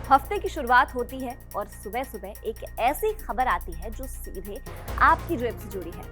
हफ्ते की शुरुआत होती है और सुबह सुबह एक ऐसी खबर आती है जो सीधे आपकी जेब से जुड़ी है।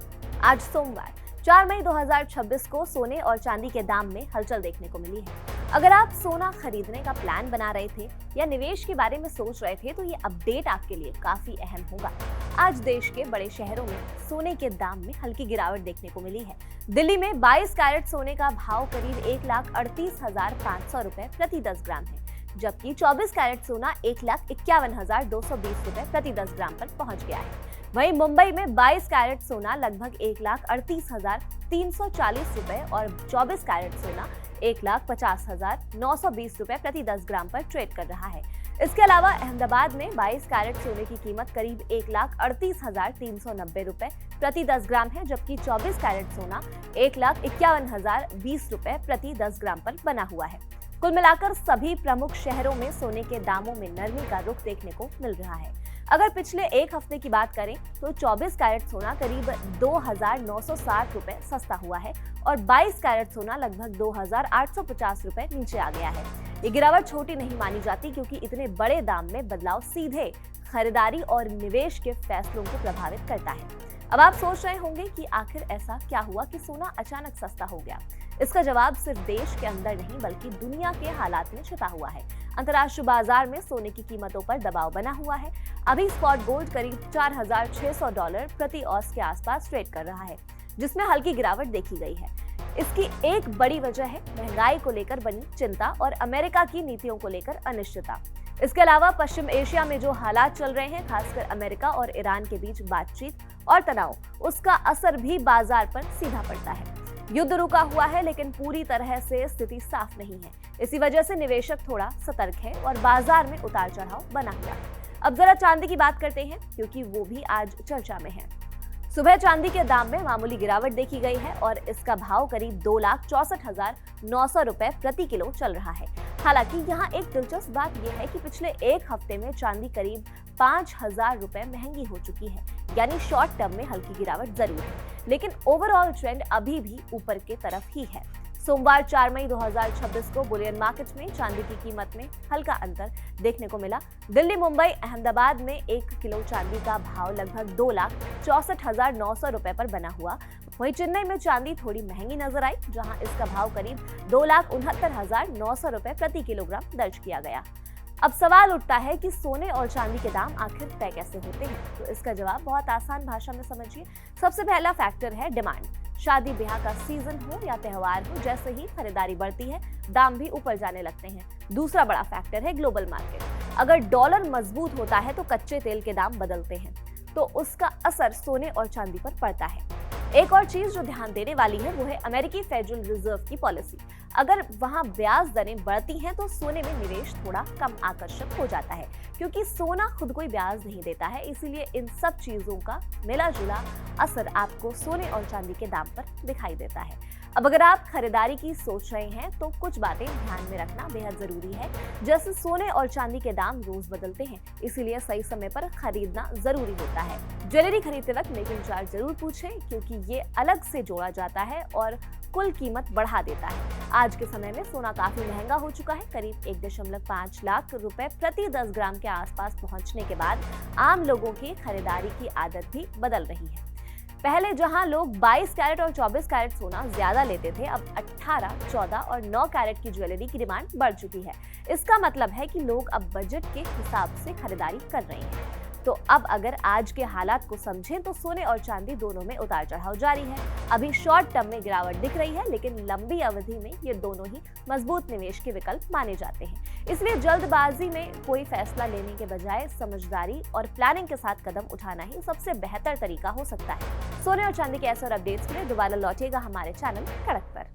आज सोमवार 4 मई 2026 को सोने और चांदी के दाम में हलचल देखने को मिली है। अगर आप सोना खरीदने का प्लान बना रहे थे या निवेश के बारे में सोच रहे थे तो ये अपडेट आपके लिए काफी अहम होगा। आज देश के बड़े शहरों में सोने के दाम में हल्की गिरावट देखने को मिली है। दिल्ली में 22 कैरेट सोने का भाव करीब 1,38,500 रुपए प्रति 10 ग्राम है, जबकि 24 कैरेट सोना 1,51,220 रुपए प्रति 10 ग्राम पर पहुंच गया है। वहीं मुंबई में 22 कैरेट सोना लगभग 1,38,340 रुपए और 24 कैरेट सोना 1,50,920 रुपए प्रति 10 ग्राम पर ट्रेड कर रहा है। इसके अलावा अहमदाबाद में 22 कैरेट सोने की कीमत करीब 1,38,390 रुपए प्रति 10 ग्राम है, जबकि 24 कैरेट सोना 1,51,020 रुपए प्रति 10 ग्राम पर बना हुआ है। कुल मिलाकर सभी प्रमुख शहरों में सोने के दामों में नरमी का रुख देखने को मिल रहा है। अगर पिछले एक हफ्ते की बात करें तो 24 कैरेट सोना करीब 2,960 रुपए सस्ता हुआ है और 22 कैरेट सोना लगभग 2,850 रुपए नीचे आ गया है। ये गिरावट छोटी नहीं मानी जाती क्योंकि इतने बड़े दाम में बदलाव सीधे खरीदारी और निवेश के फैसलों को प्रभावित करता है। अब आप सोच रहे होंगे कि आखिर ऐसा क्या हुआ कि सोना अचानक सस्ता हो गया। इसका जवाब सिर्फ देश के अंदर नहीं बल्कि दुनिया के हालात में छिपा हुआ है। अंतर्राष्ट्रीय बाजार में सोने की कीमतों पर दबाव बना हुआ है। अभी स्पॉट गोल्ड करीब $4,600 प्रति औंस के आसपास ट्रेड कर रहा है, जिसमें हल्की गिरावट देखी गई है। इसकी एक बड़ी वजह है महंगाई को लेकर बनी चिंता और अमेरिका की नीतियों को लेकर अनिश्चितता। इसके अलावा पश्चिम एशिया में जो हालात चल रहे हैं, खासकर अमेरिका और ईरान के बीच बातचीत और तनाव, उसका असर भी बाजार पर सीधा पड़ता है। युद्ध रुका हुआ है लेकिन पूरी तरह से स्थिति साफ नहीं है। इसी वजह से निवेशक थोड़ा सतर्क है और बाजार में उतार चढ़ाव बना हुआ है। अब जरा चांदी की बात करते हैं क्योंकि वो भी आज चर्चा में है। सुबह चांदी के दाम में मामूली गिरावट देखी गई है और इसका भाव करीब 2,64,900 रुपए प्रति किलो चल रहा है। हालांकि यहाँ एक दिलचस्प बात यह है कि पिछले एक हफ्ते में चांदी करीब 5,000 रुपए महंगी हो चुकी है, यानी शॉर्ट टर्म में हल्की गिरावट जरूर है, लेकिन ओवरऑल ट्रेंड अभी भी ऊपर की तरफ ही है। सोमवार 4 मई 2026 को बुलियन मार्केट में चांदी की कीमत में हल्का अंतर देखने को मिला। दिल्ली, मुंबई, अहमदाबाद में 1 किलो चांदी का भाव लगभग 2,64,900 रुपए पर बना हुआ। वहीं चेन्नई में चांदी थोड़ी महंगी नजर आई, जहां इसका भाव करीब 2,69,900 रुपए प्रति किलोग्राम दर्ज किया गया। अब सवाल उठता है कि सोने और चांदी के दाम आखिर तय कैसे होते हैं। तो इसका जवाब बहुत आसान भाषा में समझिए। सबसे पहला फैक्टर है डिमांड। शादी ब्याह का सीजन हो या त्योहार हो, जैसे ही खरीदारी बढ़ती है दाम भी ऊपर जाने लगते हैं। दूसरा बड़ा फैक्टर है ग्लोबल मार्केट। अगर डॉलर मजबूत होता है तो कच्चे तेल के दाम बदलते हैं, तो उसका असर सोने और चांदी पर पड़ता है। एक और चीज जो ध्यान देने वाली है वो है अमेरिकी फेडरल रिजर्व की पॉलिसी। अगर वहां ब्याज दरें बढ़ती हैं तो सोने में निवेश थोड़ा कम आकर्षक हो जाता है, क्योंकि सोना खुद कोई ब्याज नहीं देता है। इसीलिए इन सब चीजों का मिला जुला असर आपको सोने और चांदी के दाम पर दिखाई देता है। अब अगर आप खरीदारी की सोच रहे हैं तो कुछ बातें ध्यान में रखना बेहद जरूरी है। जैसे सोने और चांदी के दाम रोज बदलते हैं, इसीलिए सही समय पर खरीदना जरूरी होता है। ज्वेलरी खरीदते वक्त मेकिंग चार्ज जरूर पूछें, क्योंकि ये अलग से जोड़ा जाता है और कुल कीमत बढ़ा देता है। आज के समय में सोना काफी महंगा हो चुका है। करीब 1.5 लाख रुपए प्रति 10 ग्राम के आसपास पहुंचने के बाद आम लोगों की खरीदारी की आदत भी बदल रही है। पहले जहां लोग 22 कैरेट और 24 कैरेट सोना ज्यादा लेते थे, अब 18, 14 और 9 कैरेट की ज्वेलरी की डिमांड बढ़ चुकी है। इसका मतलब है कि लोग अब बजट के हिसाब से खरीदारी कर रहे हैं। तो अब अगर आज के हालात को समझें तो सोने और चांदी दोनों में उतार चढ़ाव जारी है। अभी शॉर्ट टर्म में गिरावट दिख रही है, लेकिन लंबी अवधि में ये दोनों ही मजबूत निवेश के विकल्प माने जाते हैं। इसलिए जल्दबाजी में कोई फैसला लेने के बजाय समझदारी और प्लानिंग के साथ कदम उठाना ही सबसे बेहतर तरीका हो सकता है। सोने और चांदी के ऐसे और अपडेट्स के लिए दोबारा लौटिएगा हमारे चैनल कड़क पर।